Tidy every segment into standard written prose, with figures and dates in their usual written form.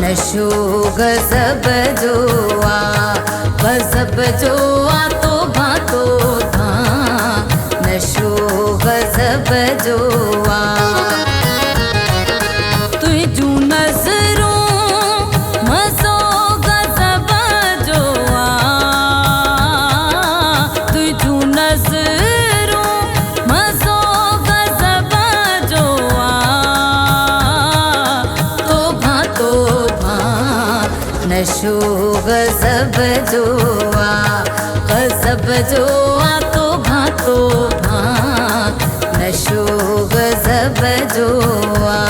नशो गजब जो आ तो भातो था। नशो गजब जो आ तुझू नजरों मज़ो गजब जो आ तुझू नजरों मज़ो गजब जो आ तो भा नशो गजब जो आ गजब जो आ तो भा नशो गजब जो आ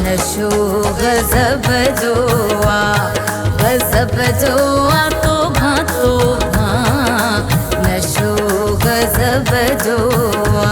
नशो गजब जो आ गजब जो आ तो भा नशो गजब जो आ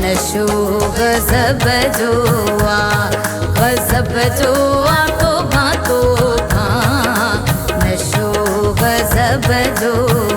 नशो गजब जो आ गजब जो आ तो भा नशो गजब जो आ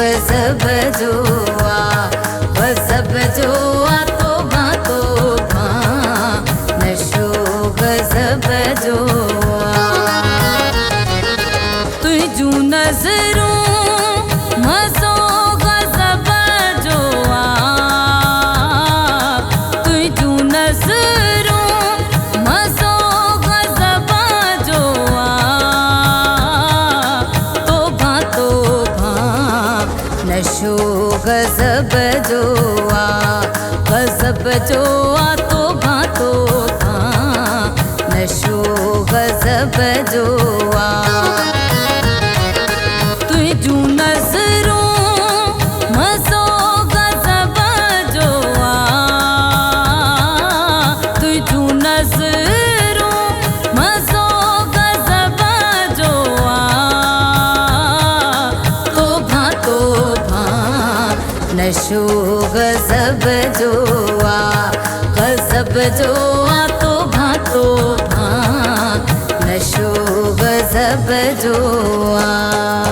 गजब जो आ गजब जो आ तो भा नशो गजब जो आ तुझू नजरों मज़ो गजब जो आ तुझू नजरों मज़ो गजब जो आ तो भा नशो गजब जो आ गजब जो आ तो भा नशो गजब जो आ तुझू नजरों मज़ो गजब जो आ तुझू नजरों मज़ो गजब जो आ तो भा नशो गजब जो आ गजब जो आ तो भा नशो गजब जो आ।